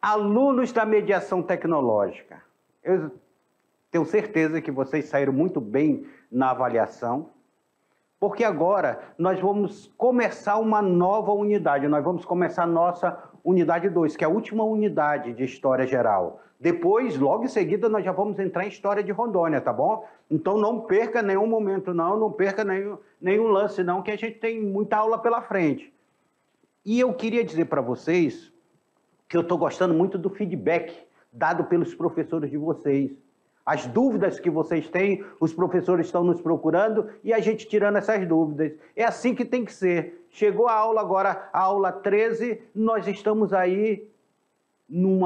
Alunos da mediação tecnológica, eu tenho certeza que vocês saíram muito bem na avaliação, porque agora nós vamos começar uma nova unidade, nós vamos começar a nossa unidade 2, que é a última unidade de História Geral. Depois, logo em seguida, nós já vamos entrar em História de Rondônia, tá bom? Então não perca nenhum momento não perca nenhum lance não, que a gente tem muita aula pela frente. E eu queria dizer para vocês que eu estou gostando muito do feedback dado pelos professores de vocês. As dúvidas que vocês têm, os professores estão nos procurando e a gente tirando essas dúvidas. É assim que tem que ser. Chegou a aula agora, a aula 13, nós estamos aí num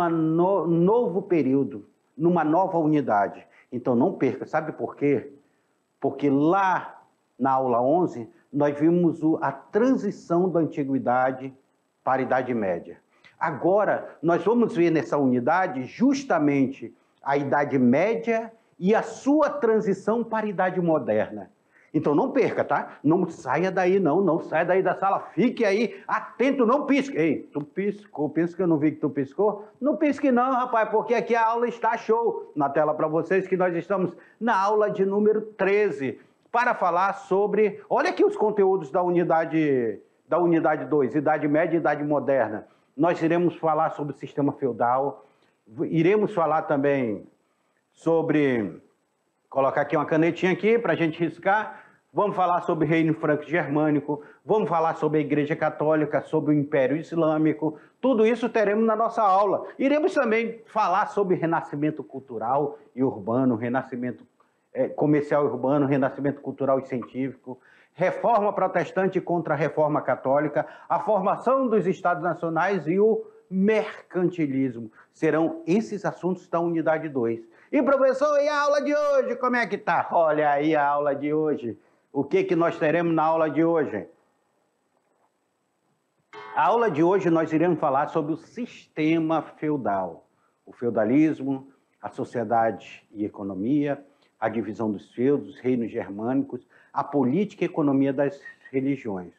novo período, numa nova unidade. Então não perca, sabe por quê? Porque lá na aula 11, nós vimos a transição da antiguidade para a Idade Média. Agora, nós vamos ver nessa unidade justamente a Idade Média e a sua transição para a Idade Moderna. Então não perca, tá? Não saia daí não saia daí da sala, fique aí atento, não pisque. Ei, tu piscou, pensa que eu não vi que tu piscou? Não pisque não, rapaz, porque aqui a aula está show. Na tela para vocês que nós estamos na aula de número 13, para falar sobre, olha aqui os conteúdos da unidade 2, Idade Média e Idade Moderna. Nós iremos falar sobre o sistema feudal, iremos falar também sobre, colocar aqui uma canetinha aqui para a gente riscar, vamos falar sobre o Reino Franco-Germânico, vamos falar sobre a Igreja Católica, sobre o Império Islâmico, tudo isso teremos na nossa aula. Iremos também falar sobre renascimento cultural e urbano, renascimento comercial e urbano, renascimento cultural e científico, reforma protestante contra a reforma católica, a formação dos Estados Nacionais e o mercantilismo. Serão esses assuntos da unidade 2. E professor, e a aula de hoje, como é que tá? Olha aí a aula de hoje. O que nós teremos na aula de hoje? A aula de hoje nós iremos falar sobre o sistema feudal. O feudalismo, a sociedade e economia, a divisão dos feudos, os reinos germânicos, a política e economia das religiões.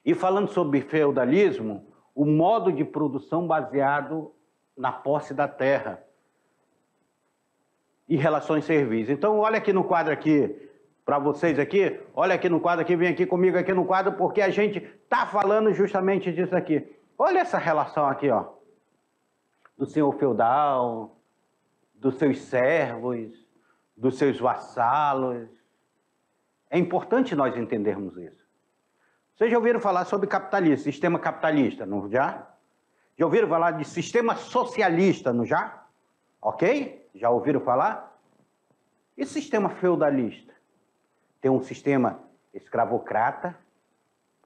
E falando sobre feudalismo, o modo de produção baseado na posse da terra e relações servis. Então, olha aqui no quadro aqui, para vocês aqui, olha aqui no quadro aqui, vem aqui comigo aqui no quadro, porque a gente está falando justamente disso aqui. Olha essa relação aqui, ó, do senhor feudal, dos seus servos, dos seus vassalos. É importante nós entendermos isso. Vocês já ouviram falar sobre capitalismo, sistema capitalista, não já? Já ouviram falar de sistema socialista, não já? Ok? Já ouviram falar? E sistema feudalista? Tem um sistema escravocrata,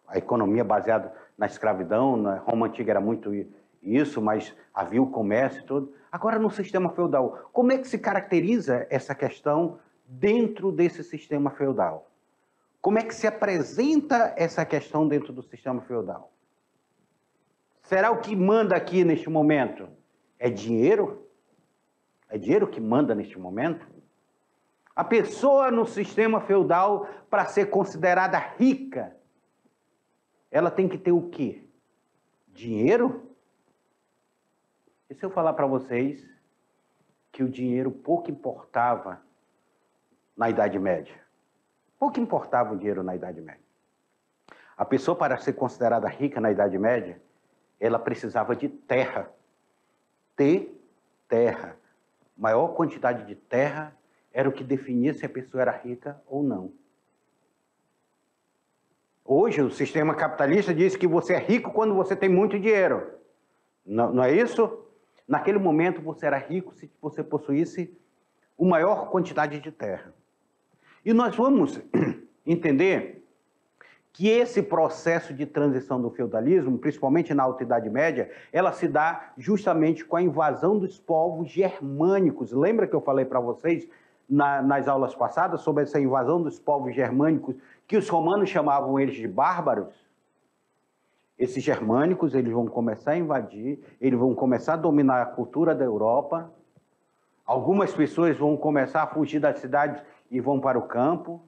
a economia baseada na escravidão, na Roma Antiga era muito isso, mas havia o comércio e tudo. Agora, no sistema feudal, como é que se caracteriza essa questão dentro desse sistema feudal? Como é que se apresenta essa questão dentro do sistema feudal? Será o que manda aqui neste momento? É dinheiro? É dinheiro que manda neste momento? A pessoa no sistema feudal, para ser considerada rica, ela tem que ter o quê? Dinheiro? E se eu falar para vocês que o dinheiro pouco importava na Idade Média? Pouco importava o dinheiro na Idade Média. A pessoa, para ser considerada rica na Idade Média, ela precisava de terra. Ter terra. Maior quantidade de terra era o que definia se a pessoa era rica ou não. Hoje, o sistema capitalista diz que você é rico quando você tem muito dinheiro. Não é isso? Naquele momento, você era rico se você possuísse a maior quantidade de terra. E nós vamos entender que esse processo de transição do feudalismo, principalmente na Alta Idade Média, ela se dá justamente com a invasão dos povos germânicos. Lembra que eu falei para vocês nas aulas passadas sobre essa invasão dos povos germânicos, que os romanos chamavam eles de bárbaros? Esses germânicos, eles vão começar a invadir, eles vão começar a dominar a cultura da Europa. Algumas pessoas vão começar a fugir das cidades e vão para o campo.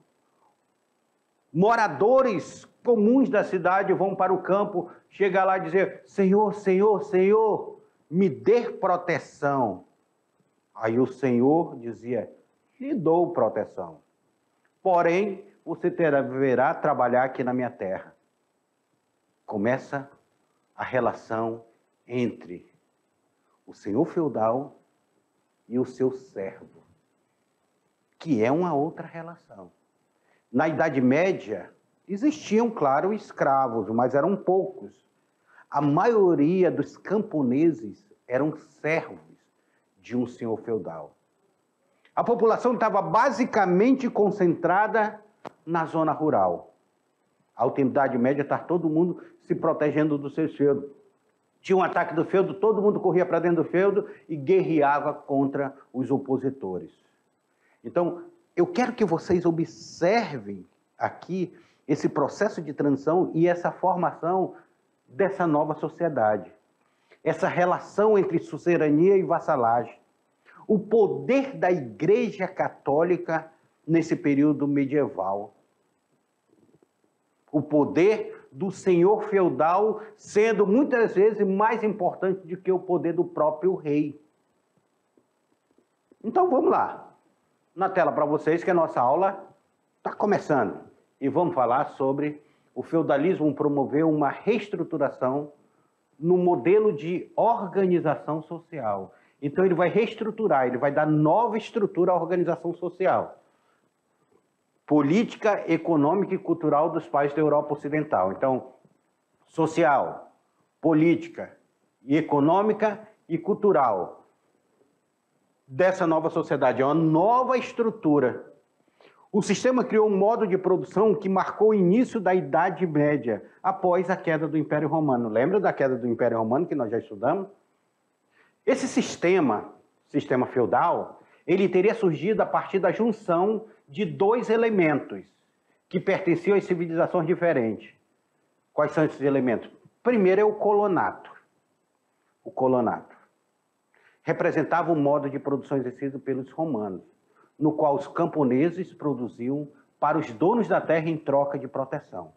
Moradores comuns da cidade vão para o campo, chega lá e dizer: Senhor, Senhor, Senhor, me dê proteção. Aí o Senhor dizia, lhe dou proteção. Porém, você deverá trabalhar aqui na minha terra. Começa a relação entre o senhor feudal e o seu servo, que é uma outra relação. Na Idade Média, existiam, claro, escravos, mas eram poucos. A maioria dos camponeses eram servos de um senhor feudal. A população estava basicamente concentrada na zona rural. A Idade Média está todo mundo se protegendo dos seus feudos. Tinha um ataque do feudo, todo mundo corria para dentro do feudo e guerreava contra os opositores. Então, eu quero que vocês observem aqui esse processo de transição e essa formação dessa nova sociedade. Essa relação entre suzerania e vassalagem. O poder da Igreja Católica nesse período medieval. O poder do senhor feudal sendo muitas vezes mais importante do que o poder do próprio rei. Então vamos lá. Na tela para vocês que a nossa aula está começando. E vamos falar sobre o feudalismo promoveu uma reestruturação no modelo de organização social. Então ele vai reestruturar, ele vai dar nova estrutura à organização social. Política, econômica e cultural dos países da Europa Ocidental. Então, social, política, e econômica e cultural dessa nova sociedade. É uma nova estrutura. O sistema criou um modo de produção que marcou o início da Idade Média, após a queda do Império Romano. Lembra da queda do Império Romano, que nós já estudamos? Esse sistema feudal, ele teria surgido a partir da junção de dois elementos que pertenciam às civilizações diferentes. Quais são esses elementos? Primeiro é o colonato. O colonato representava um modo de produção exercido pelos romanos, no qual os camponeses produziam para os donos da terra em troca de proteção.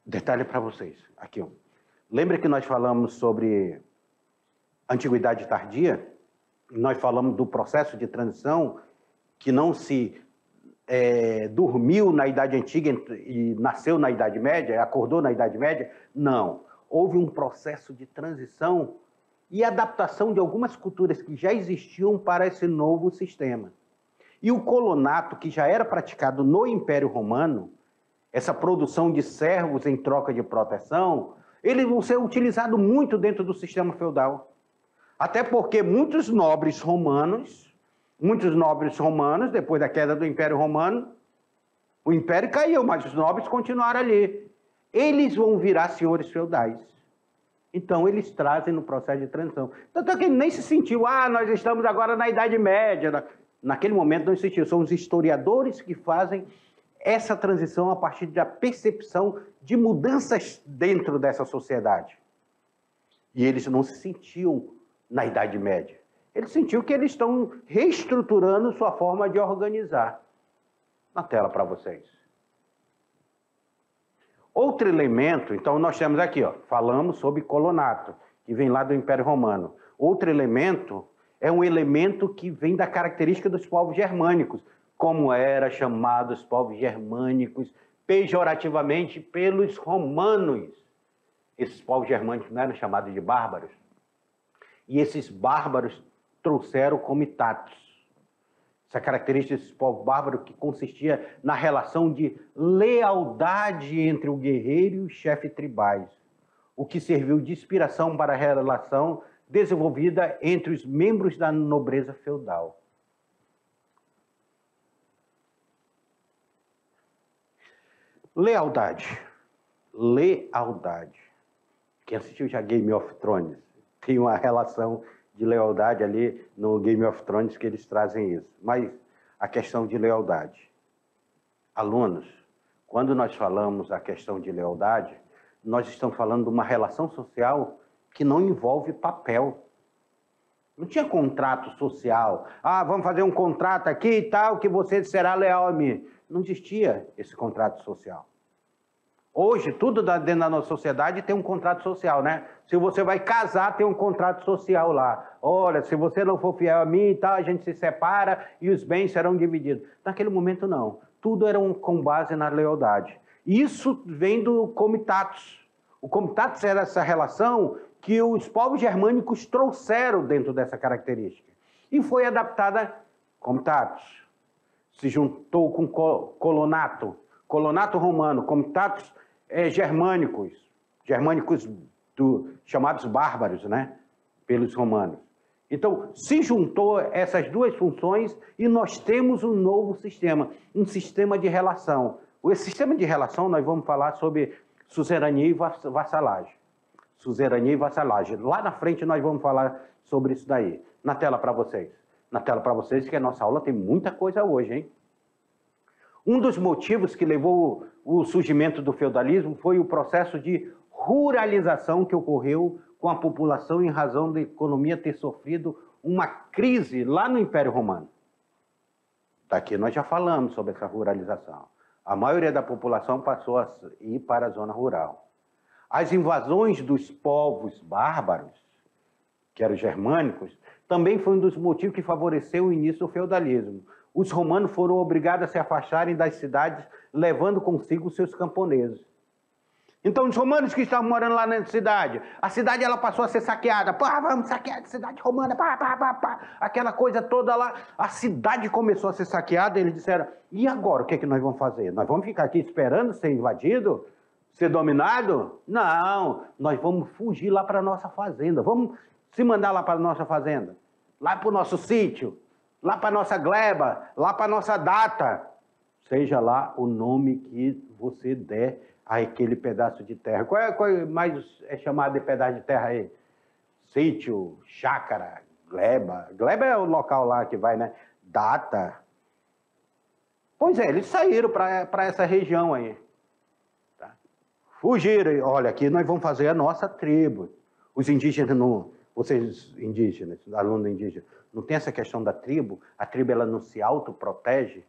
Detalhe para vocês, aqui. Lembra que nós falamos sobre Antiguidade Tardia? Nós falamos do processo de transição que não se dormiu na Idade Antiga e nasceu na Idade Média, acordou na Idade Média? Não. Houve um processo de transição e adaptação de algumas culturas que já existiam para esse novo sistema. E o colonato, que já era praticado no Império Romano, essa produção de servos em troca de proteção, eles vão ser utilizados muito dentro do sistema feudal. Até porque muitos nobres romanos, depois da queda do Império Romano, o Império caiu, mas os nobres continuaram ali. Eles vão virar senhores feudais. Então, eles trazem no processo de transição. Tanto é que ele nem se sentiu, nós estamos agora na Idade Média. Naquele momento não existiu. São os historiadores que fazem essa transição a partir da percepção de mudanças dentro dessa sociedade. E eles não se sentiam na Idade Média. Eles sentiam que eles estão reestruturando sua forma de organizar. Na tela para vocês. Outro elemento, então nós temos aqui, falamos sobre colonato, que vem lá do Império Romano. Outro elemento é um elemento que vem da característica dos povos germânicos, como era chamado os povos germânicos pejorativamente pelos romanos. Esses povos germânicos não eram chamados de bárbaros. E esses bárbaros trouxeram comitatus. Essa característica desses povos bárbaros que consistia na relação de lealdade entre o guerreiro e os chefes tribais, o que serviu de inspiração para a relação desenvolvida entre os membros da nobreza feudal. Lealdade. Lealdade. Quem assistiu já Game of Thrones tem uma relação de lealdade ali no Game of Thrones que eles trazem isso. Mas a questão de lealdade. Alunos, quando nós falamos a questão de lealdade, nós estamos falando de uma relação social que não envolve papel. Não tinha contrato social. Vamos fazer um contrato aqui e tal, que você será leal a mim. Não existia esse contrato social. Hoje, tudo dentro da nossa sociedade tem um contrato social, né? Se você vai casar, tem um contrato social lá. Olha, se você não for fiel a mim e tal, a gente se separa e os bens serão divididos. Naquele momento, não. Tudo era com base na lealdade. Isso vem do comitatus. O comitatus era essa relação que os povos germânicos trouxeram dentro dessa característica. E foi adaptada comitatus. Se juntou com colonato. Colonato romano, comitatus germânicos chamados bárbaros, né, pelos romanos. Então, se juntou essas duas funções e nós temos um novo sistema, um sistema de relação. Esse sistema de relação nós vamos falar sobre suzerania e vassalagem. Suzerania e vassalagem. Lá na frente nós vamos falar sobre isso daí. Na tela para vocês. Na tela para vocês, que a nossa aula tem muita coisa hoje, hein? Um dos motivos que levou o surgimento do feudalismo foi o processo de ruralização que ocorreu com a população em razão da economia ter sofrido uma crise lá no Império Romano. Daqui nós já falamos sobre essa ruralização. A maioria da população passou a ir para a zona rural. As invasões dos povos bárbaros, que eram os germânicos, também foi um dos motivos que favoreceu o início do feudalismo. Os romanos foram obrigados a se afastarem das cidades, levando consigo seus camponeses. Então, os romanos que estavam morando lá na cidade, a cidade ela passou a ser saqueada. Pá, vamos saquear a cidade romana, pá, pá, pá, pá. Aquela coisa toda lá. A cidade começou a ser saqueada e eles disseram, e agora o que é que nós vamos fazer? Nós vamos ficar aqui esperando ser invadido? Ser dominado? Não, nós vamos fugir lá para a nossa fazenda. Vamos se mandar lá para a nossa fazenda. Lá para o nosso sítio. Lá para a nossa gleba. Lá para a nossa data. Seja lá o nome que você der aquele pedaço de terra. Qual mais é chamado de pedaço de terra aí? Sítio, chácara, gleba. Gleba é o local lá que vai, né? Data. Pois é, eles saíram para essa região aí. Tá? Fugiram. Olha, aqui nós vamos fazer a nossa tribo. Os indígenas não... Vocês indígenas, alunos indígenas, não tem essa questão da tribo? A tribo ela não se autoprotege?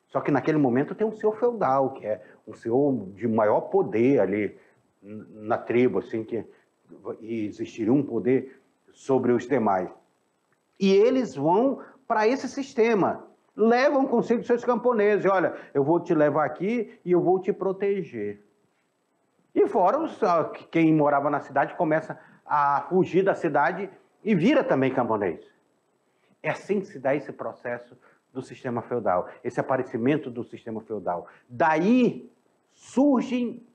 Só que naquele momento tem um senhor feudal, que é um senhor de maior poder ali na tribo, assim, e existiria um poder sobre os demais. E eles vão para esse sistema, levam consigo seus camponeses. Olha, eu vou te levar aqui e eu vou te proteger. E fora quem morava na cidade começa a fugir da cidade e vira também camponês. É assim que se dá esse processo do sistema feudal, esse aparecimento do sistema feudal. Daí surgem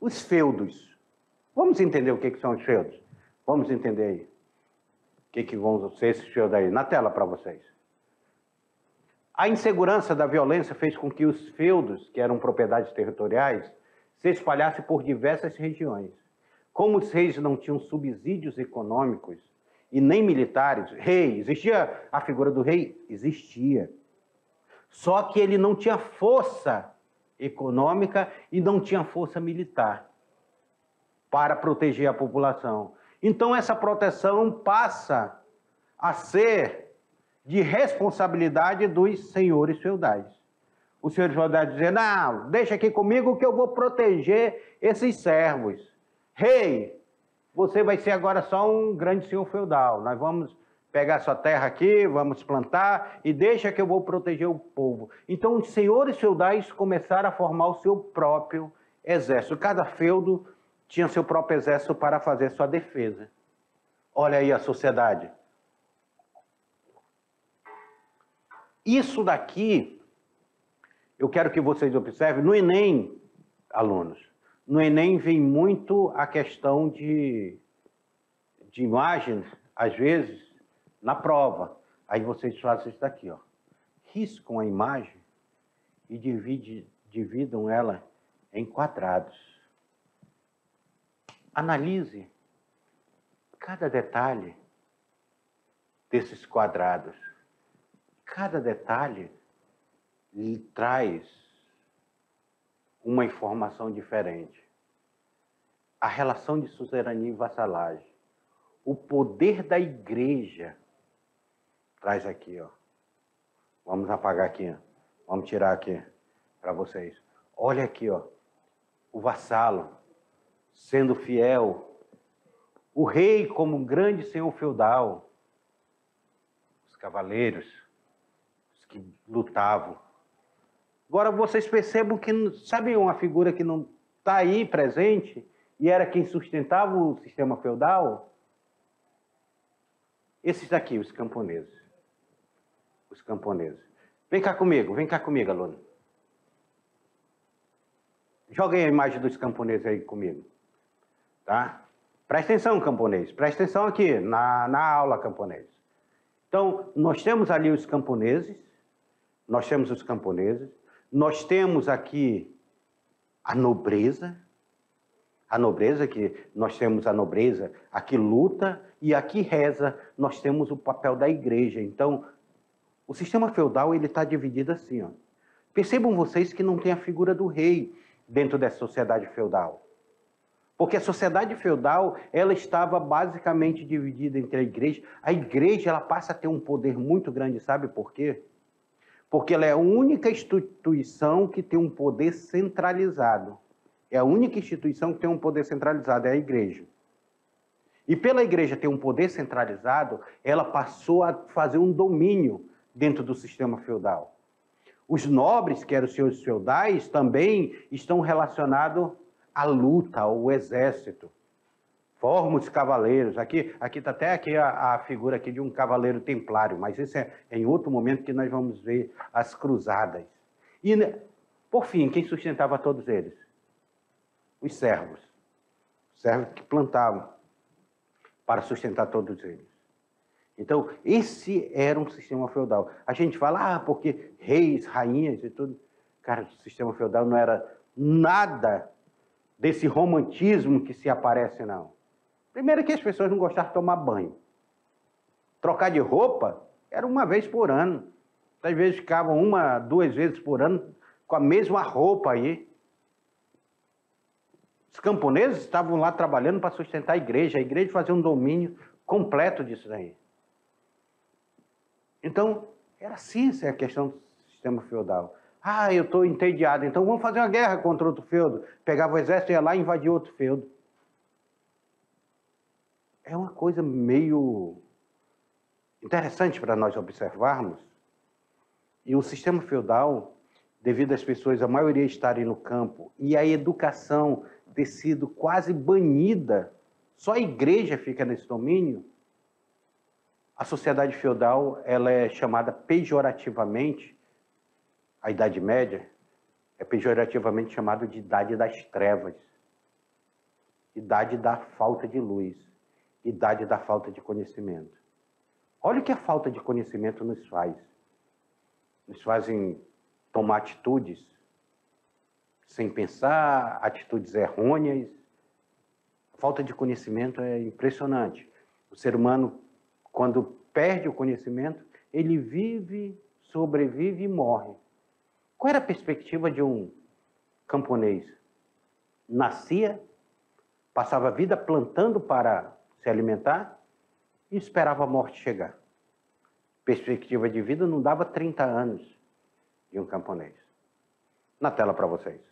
os feudos. Vamos entender o que são os feudos? Vamos entender aí. O que vão ser esses feudos aí? Na tela para vocês. A insegurança da violência fez com que os feudos, que eram propriedades territoriais, se espalhassem por diversas regiões. Como os reis não tinham subsídios econômicos, e nem militares, rei, existia a figura do rei? Existia. Só que ele não tinha força econômica e não tinha força militar para proteger a população. Então essa proteção passa a ser de responsabilidade dos senhores feudais. Os senhores feudais dizem, não, deixa aqui comigo que eu vou proteger esses servos. Rei, você vai ser agora só um grande senhor feudal. Nós vamos pegar sua terra aqui, vamos plantar e deixa que eu vou proteger o povo. Então, os senhores feudais começaram a formar o seu próprio exército. Cada feudo tinha seu próprio exército para fazer sua defesa. Olha aí a sociedade. Isso daqui, eu quero que vocês observem, no Enem, alunos, no Enem vem muito a questão de imagens, às vezes, na prova. Aí vocês fazem isso daqui, ó. Riscam a imagem e dividam ela em quadrados. Analise cada detalhe desses quadrados. Cada detalhe lhe traz uma informação diferente. A relação de suzerania e vassalagem. O poder da igreja traz aqui, ó. Vamos apagar aqui, ó. Vamos tirar aqui para vocês. Olha aqui, ó. o vassalo, sendo fiel, o rei como um grande senhor feudal, os cavaleiros, os que lutavam. Agora vocês percebam que, sabe uma figura que não está aí presente e era quem sustentava o sistema feudal? Esses daqui, os camponeses. Os camponeses. Vem cá comigo, aluno. Joguem a imagem dos camponeses aí comigo. Tá? Presta atenção, camponês. Presta atenção aqui, na aula, camponês. Então, nós temos ali os camponeses. Nós temos aqui a nobreza. A nobreza, que nós temos a nobreza, aqui luta e aqui reza. Nós temos o papel da igreja. Então, o sistema feudal ele está dividido assim. Ó. Percebam vocês que não tem a figura do rei dentro dessa sociedade feudal. Porque a sociedade feudal ela estava basicamente dividida entre a igreja. A igreja ela passa a ter um poder muito grande, sabe por quê? Porque ela é a única instituição que tem um poder centralizado. É a única instituição que tem um poder centralizado, é a igreja. E pela igreja ter um poder centralizado, ela passou a fazer um domínio dentro do sistema feudal. Os nobres, que eram os senhores feudais, também estão relacionados à luta, ao exército. Formam os cavaleiros. Aqui está até aqui a figura aqui de um cavaleiro templário, mas isso é em outro momento que nós vamos ver as cruzadas. E, por fim, quem sustentava todos eles? Os servos. Os servos que plantavam para sustentar todos eles. Então, esse era um sistema feudal. A gente fala, porque reis, rainhas e tudo. Cara, o sistema feudal não era nada desse romantismo que se aparece, não. Primeiro que as pessoas não gostavam de tomar banho. Trocar de roupa era uma vez por ano. Às vezes ficavam 1, 2 vezes por ano com a mesma roupa aí. Os camponeses estavam lá trabalhando para sustentar a igreja fazia um domínio completo disso daí. Então, era assim essa é a questão do sistema feudal. Eu estou entediado, então vamos fazer uma guerra contra outro feudo. Pegava o exército e ia lá e invadia outro feudo. É uma coisa meio interessante para nós observarmos. E o sistema feudal, devido às pessoas, a maioria estarem no campo, e a educação ter sido quase banida, só a igreja fica nesse domínio, a sociedade feudal ela é chamada pejorativamente, a Idade Média, é pejorativamente chamada de Idade das Trevas, Idade da falta de luz, Idade da falta de conhecimento. Olha o que a falta de conhecimento nos faz. Nos fazem tomar atitudes sem pensar, atitudes errôneas. A falta de conhecimento é impressionante. O ser humano, quando perde o conhecimento, ele vive, sobrevive e morre. Qual era a perspectiva de um camponês? Nascia, passava a vida plantando para se alimentar e esperava a morte chegar. Perspectiva de vida não dava 30 anos de um camponês. Na tela para vocês.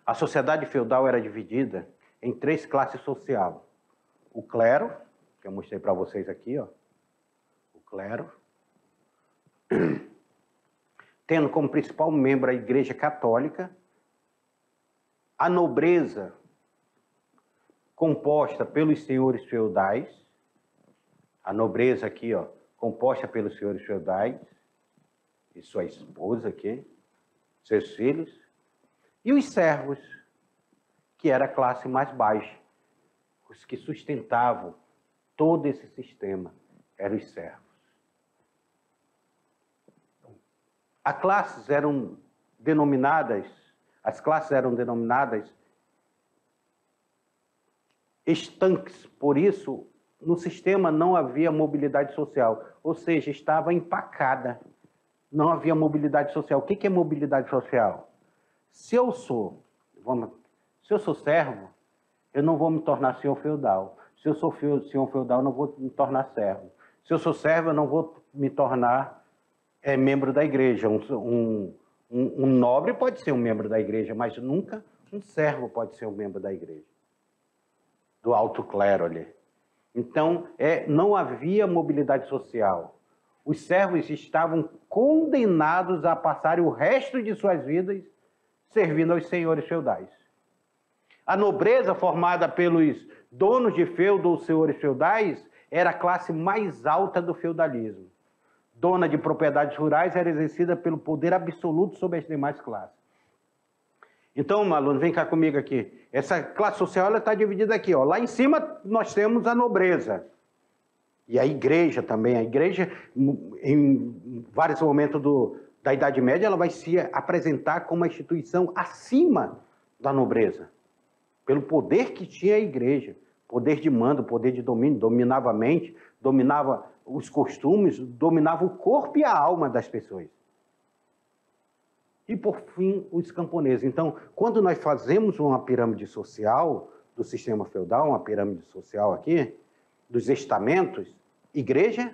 A sociedade feudal era dividida em 3 classes sociais. O clero, que eu mostrei para vocês aqui, ó. O clero. Tendo como principal membro a Igreja Católica. A nobreza, composta pelos senhores feudais. A nobreza aqui, ó, composta pelos senhores feudais. E sua esposa aqui. Seus filhos. E os servos, que era a classe mais baixa. Os que sustentavam todo esse sistema eram os servos. As classes eram denominadas estanques, por isso, no sistema não havia mobilidade social, ou seja, estava empacada, não havia mobilidade social. O que é mobilidade social? Se eu sou servo, eu não vou me tornar senhor feudal. Se eu sou senhor feudal, eu não vou me tornar servo. Se eu sou servo, eu não vou me tornar membro da igreja, um Um nobre pode ser um membro da igreja, mas nunca um servo pode ser um membro da igreja, do alto clero ali. Então, não havia mobilidade social. Os servos estavam condenados a passar o resto de suas vidas servindo aos senhores feudais. A nobreza, formada pelos donos de feudo ou senhores feudais, era a classe mais alta do feudalismo. Dona de propriedades rurais era exercida pelo poder absoluto sobre as demais classes. Então, aluno, vem cá comigo aqui. Essa classe social está dividida aqui. Ó. Lá em cima nós temos a nobreza. E a igreja também. A igreja, em vários momentos da Idade Média, ela vai se apresentar como uma instituição acima da nobreza. Pelo poder que tinha a igreja. Poder de mando, poder de domínio. Dominava a mente, dominava os costumes, dominava o corpo e a alma das pessoas. E, por fim, os camponeses. Então, quando nós fazemos uma pirâmide social do sistema feudal, uma pirâmide social aqui, dos estamentos, igreja,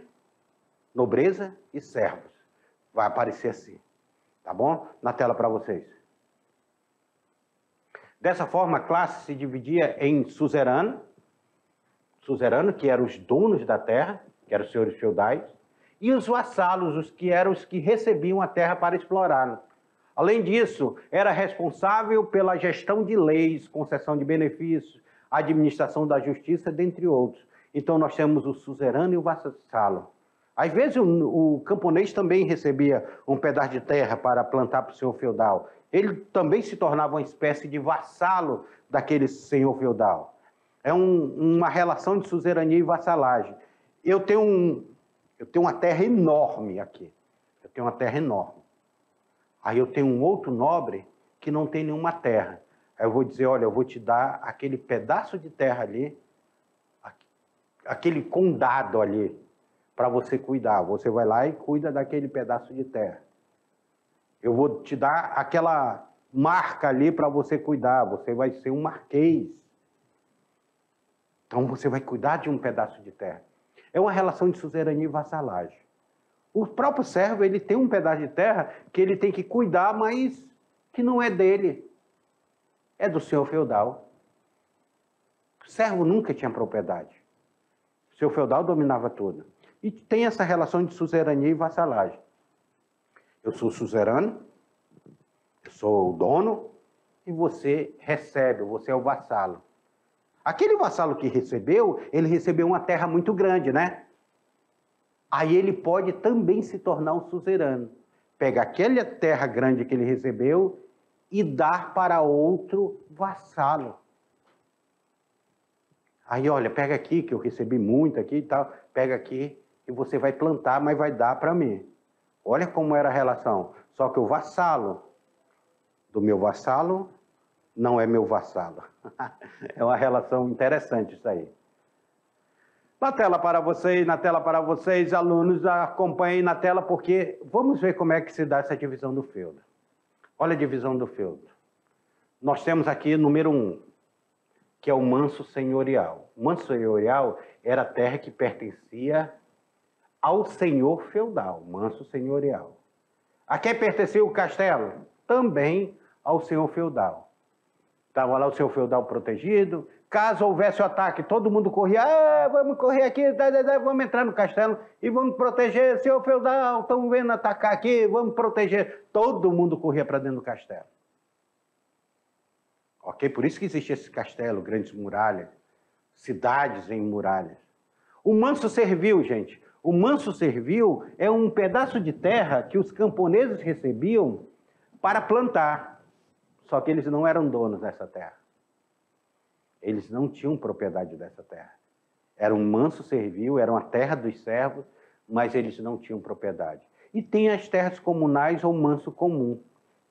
nobreza e servos. Vai aparecer assim, tá bom? Na tela para vocês. Dessa forma, a classe se dividia em suzerano, que eram os donos da terra, que eram os senhores feudais, e os vassalos, os que eram os que recebiam a terra para explorar. Além disso, era responsável pela gestão de leis, concessão de benefícios, administração da justiça, dentre outros. Então, nós temos o suzerano e o vassalo. Às vezes, o camponês também recebia um pedaço de terra para plantar para o senhor feudal. Ele também se tornava uma espécie de vassalo daquele senhor feudal. É uma relação de suzerania e vassalagem. Eu tenho uma terra enorme aqui. Eu tenho uma terra enorme. Aí eu tenho um outro nobre que não tem nenhuma terra. Aí eu vou dizer, olha, eu vou te dar aquele pedaço de terra ali, aquele condado ali, para você cuidar. Você vai lá e cuida daquele pedaço de terra. Eu vou te dar aquela marca ali para você cuidar. Você vai ser um marquês. Então você vai cuidar de um pedaço de terra. É uma relação de suzerania e vassalagem. O próprio servo, ele tem um pedaço de terra que ele tem que cuidar, mas que não é dele. É do senhor feudal. O servo nunca tinha propriedade. O senhor feudal dominava tudo. E tem essa relação de suzerania e vassalagem. Eu sou suzerano, eu sou o dono, e você recebe, você é o vassalo. Aquele vassalo que recebeu, ele recebeu uma terra muito grande, né? Aí ele pode também se tornar um suzerano. Pega aquela terra grande que ele recebeu e dar para outro vassalo. Aí, olha, pega aqui, que eu recebi muito aqui e tal, pega aqui e você vai plantar, mas vai dar para mim. Olha como era a relação. Só que o vassalo do meu vassalo não é meu vassalo. É uma relação interessante isso aí. Na tela para vocês, alunos, acompanhem na tela, porque vamos ver como é que se dá essa divisão do feudo. Olha a divisão do feudo. Nós temos aqui número 1, que é o manso senhorial. O manso senhorial era a terra que pertencia ao senhor feudal, manso senhorial. A quem pertencia o castelo? Também ao senhor feudal. Estava lá o senhor feudal protegido. Caso houvesse o ataque, todo mundo corria. Vamos correr aqui, vamos entrar no castelo e vamos proteger. Senhor feudal, estão vendo atacar aqui, vamos proteger. Todo mundo corria para dentro do castelo. Ok? Por isso que existia esse castelo, grandes muralhas, cidades em muralhas. O manso servil, gente. O manso servil é um pedaço de terra que os camponeses recebiam para plantar. Só que eles não eram donos dessa terra. Eles não tinham propriedade dessa terra. Era um manso servil, era uma terra dos servos, mas eles não tinham propriedade. E tem as terras comunais ou manso comum,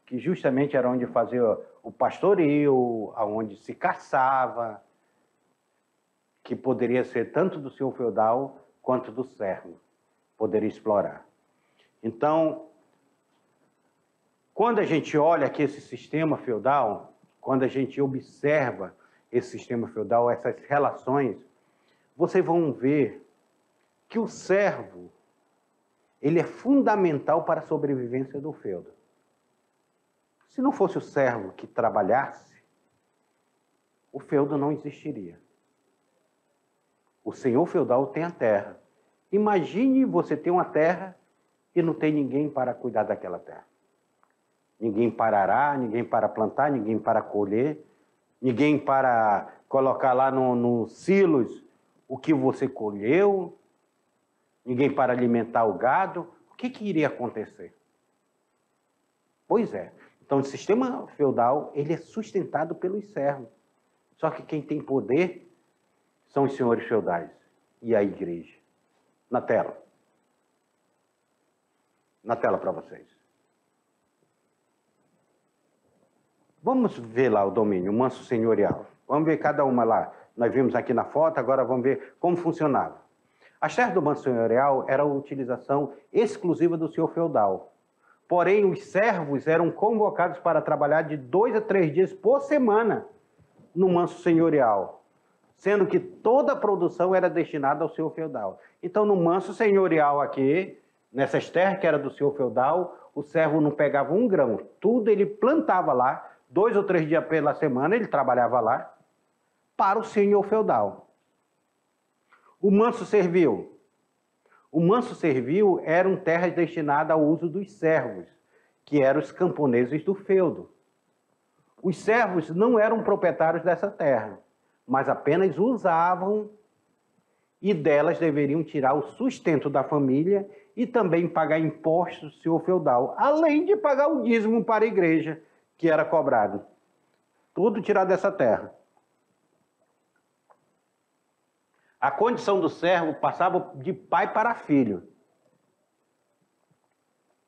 que justamente era onde fazia o pastoreio, onde se caçava, que poderia ser tanto do senhor feudal quanto do servo, poderia explorar. Então, quando a gente olha aqui esse sistema feudal, quando a gente observa esse sistema feudal, essas relações, vocês vão ver que o servo, ele é fundamental para a sobrevivência do feudo. Se não fosse o servo que trabalhasse, o feudo não existiria. O senhor feudal tem a terra. Imagine você ter uma terra e não tem ninguém para cuidar daquela terra. Ninguém para arar, ninguém para plantar, ninguém para colher, ninguém para colocar lá nos silos o que você colheu, ninguém para alimentar o gado. O que iria acontecer? Pois é. Então, o sistema feudal ele é sustentado pelos servos. Só que quem tem poder são os senhores feudais e a igreja. Na tela. Na tela para vocês. Vamos ver lá o domínio, o manso senhorial. Vamos ver cada uma lá. Nós vimos aqui na foto, agora vamos ver como funcionava. As terras do manso senhorial era a utilização exclusiva do senhor feudal. Porém, os servos eram convocados para trabalhar de 2 a 3 dias por semana no manso senhorial, sendo que toda a produção era destinada ao senhor feudal. Então, no manso senhorial aqui, nessas terras que era do senhor feudal, o servo não pegava um grão, tudo ele plantava lá, 2 ou 3 dias pela semana ele trabalhava lá, para o senhor feudal. O manso servil. O manso servil eram terras destinadas ao uso dos servos, que eram os camponeses do feudo. Os servos não eram proprietários dessa terra, mas apenas usavam e delas deveriam tirar o sustento da família e também pagar impostos do senhor feudal, além de pagar o dízimo para a igreja, que era cobrado. Tudo tirado dessa terra. A condição do servo passava de pai para filho,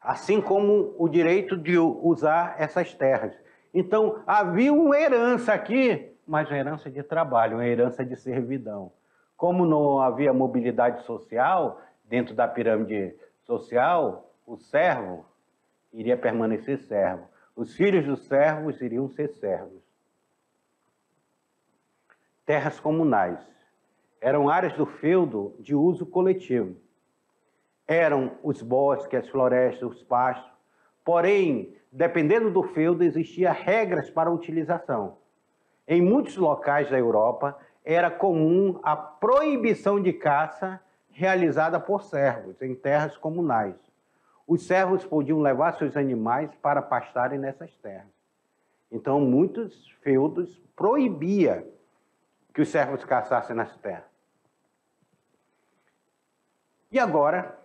assim como o direito de usar essas terras. Então, havia uma herança aqui, mas uma herança de trabalho, uma herança de servidão. Como não havia mobilidade social, dentro da pirâmide social, o servo iria permanecer servo. Os filhos dos servos iriam ser servos. Terras comunais. Eram áreas do feudo de uso coletivo. Eram os bosques, as florestas, os pastos. Porém, dependendo do feudo, existiam regras para a utilização. Em muitos locais da Europa, era comum a proibição de caça realizada por servos em terras comunais. Os servos podiam levar seus animais para pastarem nessas terras. Então, muitos feudos proibiam que os servos caçassem nas terras. E agora,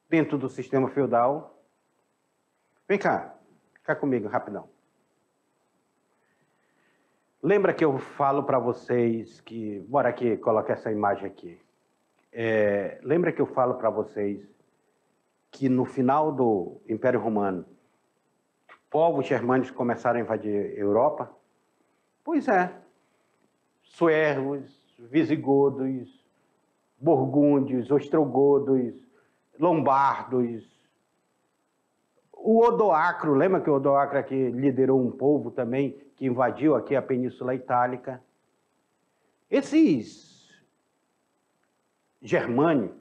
dentro do sistema feudal, vem cá comigo, rapidão. Lembra que eu falo para vocês que... Bora aqui, coloca essa imagem aqui. Lembra que eu falo para vocês que no final do Império Romano, povos germânicos começaram a invadir a Europa? Pois é. Suevos, visigodos, burgúndios, ostrogodos, lombardos. O Odoacro, lembra que o Odoacro aqui liderou um povo também que invadiu aqui a Península Itálica? Esses germânicos,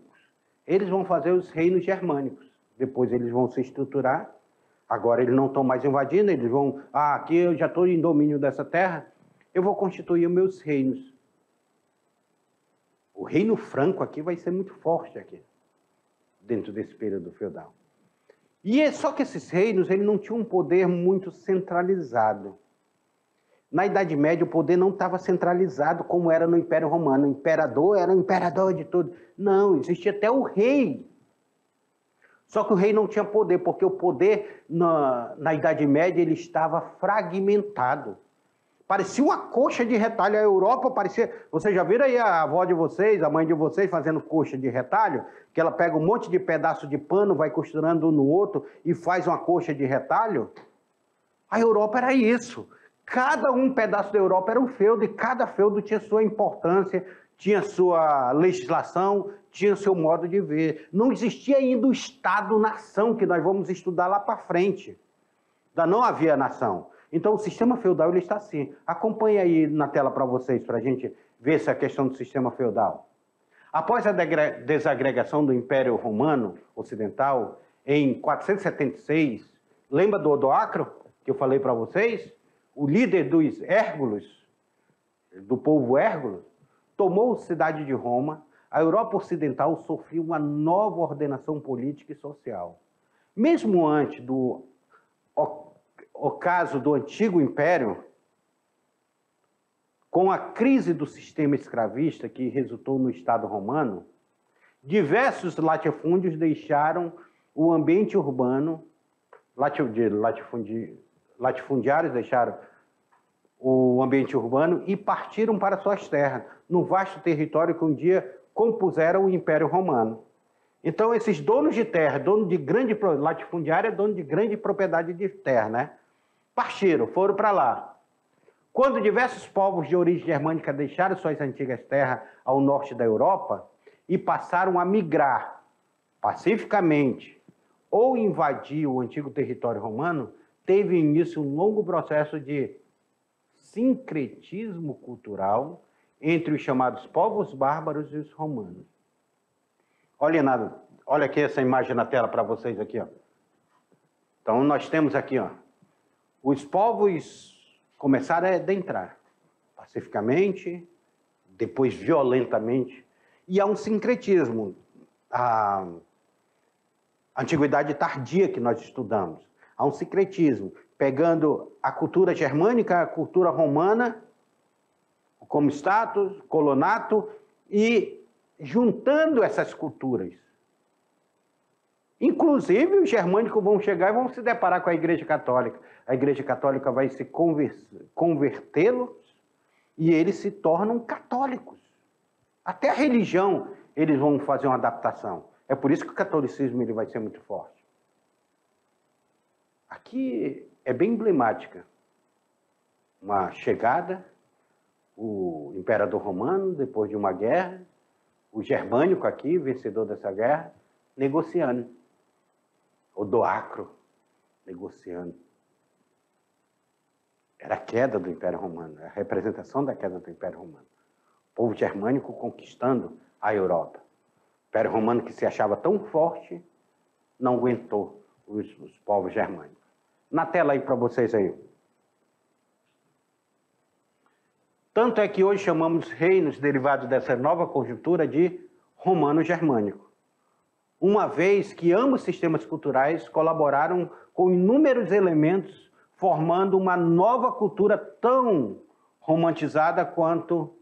eles vão fazer os reinos germânicos. Depois eles vão se estruturar. Agora eles não estão mais invadindo, eles vão... aqui eu já estou em domínio dessa terra, eu vou constituir os meus reinos. O reino franco aqui vai ser muito forte aqui, dentro desse período feudal. E só que esses reinos eles não tinham um poder muito centralizado. Na Idade Média, o poder não estava centralizado como era no Império Romano. O imperador era o imperador de tudo. Não, existia até o rei. Só que o rei não tinha poder, porque o poder na Idade Média ele estava fragmentado. Parecia uma coxa de retalho. A Europa parecia... Vocês já viram aí a avó de vocês, a mãe de vocês fazendo coxa de retalho? Que ela pega um monte de pedaço de pano, vai costurando um no outro e faz uma coxa de retalho? A Europa era isso. Cada pedaço da Europa era um feudo e cada feudo tinha sua importância, tinha sua legislação, tinha seu modo de ver. Não existia ainda o Estado-nação, que nós vamos estudar lá para frente. Ainda não havia nação. Então, o sistema feudal ele está assim. Acompanhe aí na tela para vocês, para a gente ver essa questão do sistema feudal. Após a desagregação do Império Romano Ocidental, em 476, lembra do Odoacro? que eu falei para vocês, o líder dos Hércules, do povo Hércules, tomou a cidade de Roma. A Europa Ocidental sofreu uma nova ordenação política e social. Mesmo antes do ocaso do Antigo Império, com a crise do sistema escravista que resultou no Estado romano, diversos latifúndios deixaram o ambiente urbano, latifundiários deixaram o ambiente urbano e partiram para suas terras, no vasto território que um dia compuseram o Império Romano. Então, esses donos de terra, latifundiário é dono de grande propriedade de terra, né? Partiram, foram para lá. Quando diversos povos de origem germânica deixaram suas antigas terras ao norte da Europa e passaram a migrar pacificamente ou invadir o antigo território romano, teve início um longo processo de sincretismo cultural entre os chamados povos bárbaros e os romanos. Olha aqui essa imagem na tela para vocês aqui, ó. Então nós temos aqui, ó, os povos começaram a adentrar pacificamente, depois violentamente, e há um sincretismo. A antiguidade tardia que nós estudamos, há um sincretismo, pegando a cultura germânica, a cultura romana, como status, colonato, e juntando essas culturas. Inclusive, os germânicos vão chegar e vão se deparar com a Igreja Católica. A Igreja Católica vai se convertê-los e eles se tornam católicos. Até a religião eles vão fazer uma adaptação. É por isso que o catolicismo ele vai ser muito forte. Aqui é bem emblemática. Uma chegada, o imperador romano, depois de uma guerra, o germânico aqui, vencedor dessa guerra, negociando. O Doacro, negociando. Era a queda do Império Romano, a representação da queda do Império Romano. O povo germânico conquistando a Europa. O Império Romano, que se achava tão forte, não aguentou os povos germânicos. Na tela aí para vocês aí. Tanto é que hoje chamamos reinos derivados dessa nova conjuntura de romano-germânico, uma vez que ambos sistemas culturais colaboraram com inúmeros elementos, formando uma nova cultura tão romantizada quanto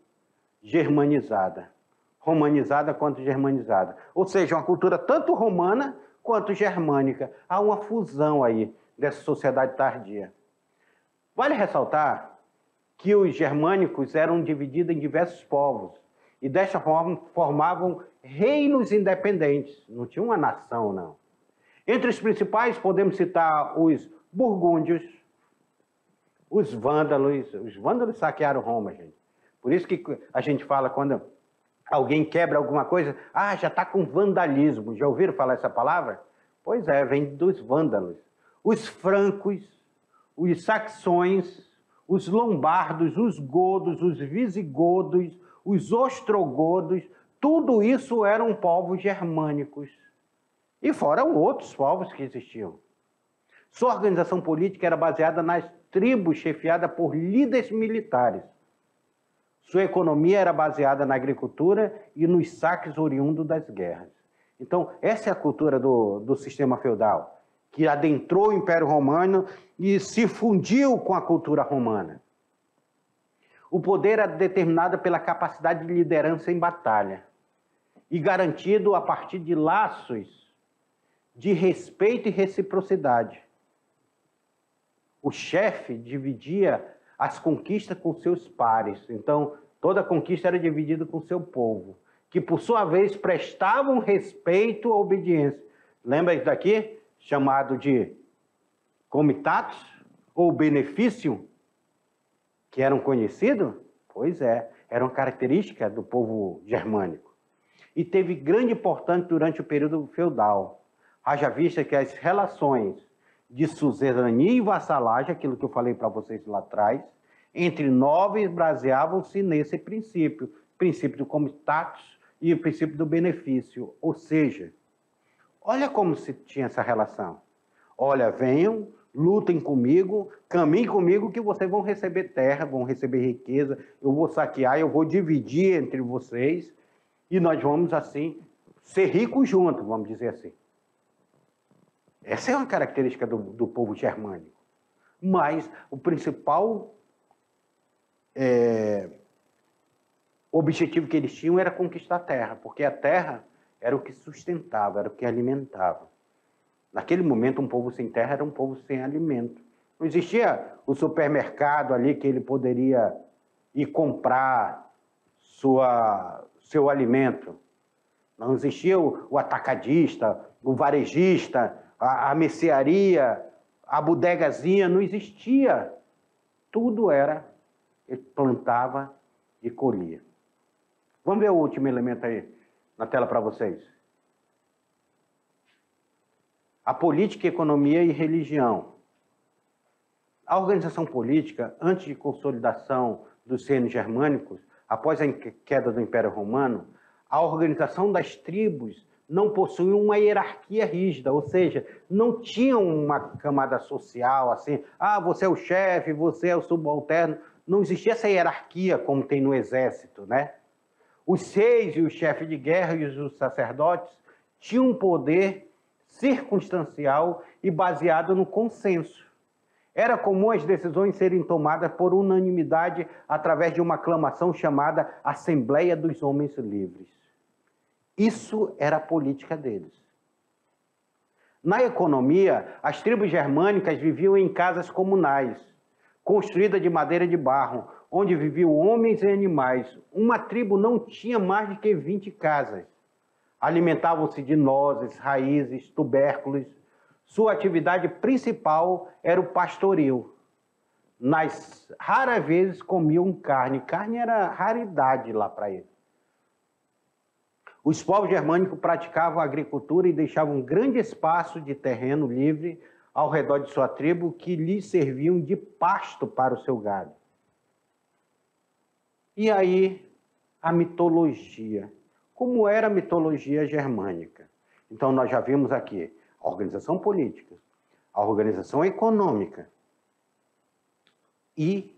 germanizada. Romanizada quanto germanizada. Ou seja, uma cultura tanto romana quanto germânica. Há uma fusão aí dessa sociedade tardia. Vale ressaltar que os germânicos eram divididos em diversos povos e desta forma formavam reinos independentes. Não tinha uma nação, não. Entre os principais podemos citar os burgúndios, os vândalos. Os vândalos saquearam Roma, gente. Por isso que a gente fala quando alguém quebra alguma coisa, já está com vandalismo. Já ouviram falar essa palavra? Pois é, vem dos vândalos. Os francos, os saxões, os lombardos, os godos, os visigodos, os ostrogodos, tudo isso eram povos germânicos. E foram outros povos que existiam. Sua organização política era baseada nas tribos chefiadas por líderes militares. Sua economia era baseada na agricultura e nos saques oriundos das guerras. Então, essa é a cultura do sistema feudal, que adentrou o Império Romano e se fundiu com a cultura romana. O poder era determinado pela capacidade de liderança em batalha e garantido a partir de laços de respeito e reciprocidade. O chefe dividia as conquistas com seus pares. Então, toda conquista era dividida com seu povo, que, por sua vez, prestavam respeito ou obediência. Lembra isso daqui? Chamado de comitatus ou benefício, que eram conhecidos? Pois é, era uma característica do povo germânico. E teve grande importância durante o período feudal. Haja vista que as relações de suzerania e vassalagem, aquilo que eu falei para vocês lá atrás, entre nobres baseavam-se nesse princípio do comitatus e o princípio do benefício. Ou seja, olha como se tinha essa relação. Olha, venham, lutem comigo, caminhem comigo que vocês vão receber terra, vão receber riqueza, eu vou saquear, eu vou dividir entre vocês e nós vamos, assim, ser ricos juntos, vamos dizer assim. Essa é uma característica do povo germânico. Mas o principal objetivo que eles tinham era conquistar a terra, porque a terra era o que sustentava, era o que alimentava. Naquele momento, um povo sem terra era um povo sem alimento. Não existia o supermercado ali que ele poderia ir comprar seu alimento. Não existia o atacadista, o varejista, a mercearia, a bodegazinha, não existia. Tudo era, ele plantava e colhia. Vamos ver o último elemento aí na tela para vocês. A política, economia e religião. A organização política, antes de consolidação dos reinos germânicos, após a queda do Império Romano, a organização das tribos não possuía uma hierarquia rígida, ou seja, não tinha uma camada social assim, você é o chefe, você é o subalterno. Não existia essa hierarquia como tem no exército, né? Os reis e os chefes de guerra e os sacerdotes tinham um poder circunstancial e baseado no consenso. Era comum as decisões serem tomadas por unanimidade através de uma aclamação chamada Assembleia dos Homens Livres. Isso era a política deles. Na economia, as tribos germânicas viviam em casas comunais, construídas de madeira de barro, onde viviam homens e animais. Uma tribo não tinha mais de que 20 casas. Alimentavam-se de nozes, raízes, tubérculos. Sua atividade principal era o pastoril. Nas raras vezes comiam carne. Carne era raridade lá para eles. Os povos germânicos praticavam a agricultura e deixavam um grande espaço de terreno livre ao redor de sua tribo que lhes serviam de pasto para o seu gado. E aí, a mitologia. Como era a mitologia germânica? Então, nós já vimos aqui a organização política, a organização econômica e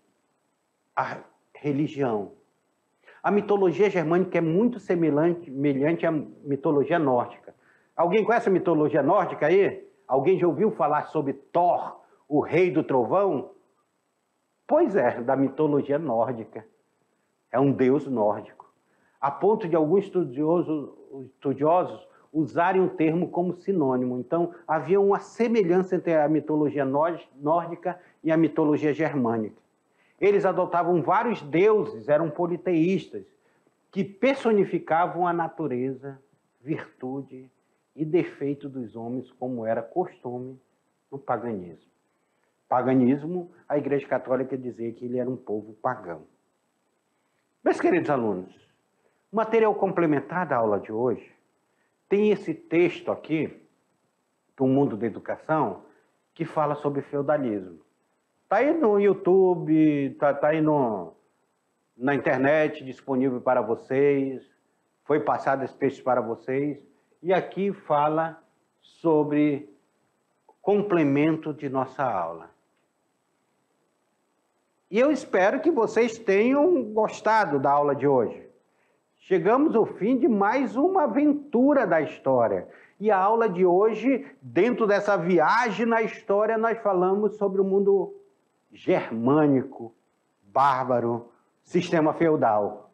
a religião. A mitologia germânica é muito semelhante à mitologia nórdica. Alguém conhece a mitologia nórdica aí? Alguém já ouviu falar sobre Thor, o rei do trovão? Pois é, da mitologia nórdica. É um deus nórdico. A ponto de alguns estudiosos usarem o termo como sinônimo. Então, havia uma semelhança entre a mitologia nórdica e a mitologia germânica. Eles adotavam vários deuses, eram politeístas, que personificavam a natureza, virtude e defeito dos homens, como era costume no paganismo. Paganismo, a Igreja Católica dizia que ele era um povo pagão. Meus queridos alunos, o material complementar da aula de hoje tem esse texto aqui, do Mundo da Educação, que fala sobre feudalismo. Está aí no YouTube, está aí na internet, disponível para vocês. Foi passado esse texto para vocês. E aqui fala sobre complemento de nossa aula. E eu espero que vocês tenham gostado da aula de hoje. Chegamos ao fim de mais uma aventura da história. E a aula de hoje, dentro dessa viagem na história, nós falamos sobre o mundo germânico, bárbaro, sistema feudal.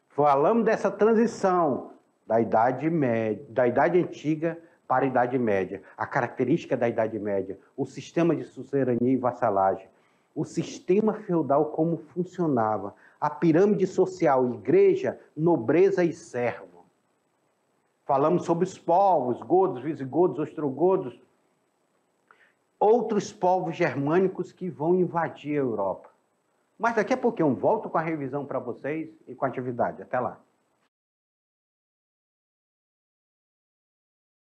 Falamos dessa transição da Idade Antiga para a Idade Média, a característica da Idade Média, o sistema de suzerania e vassalagem, o sistema feudal como funcionava, a pirâmide social, igreja, nobreza e servo. Falamos sobre os povos, godos, visigodos, ostrogodos, outros povos germânicos que vão invadir a Europa. Mas daqui a pouquinho eu volto com a revisão para vocês e com a atividade. Até lá.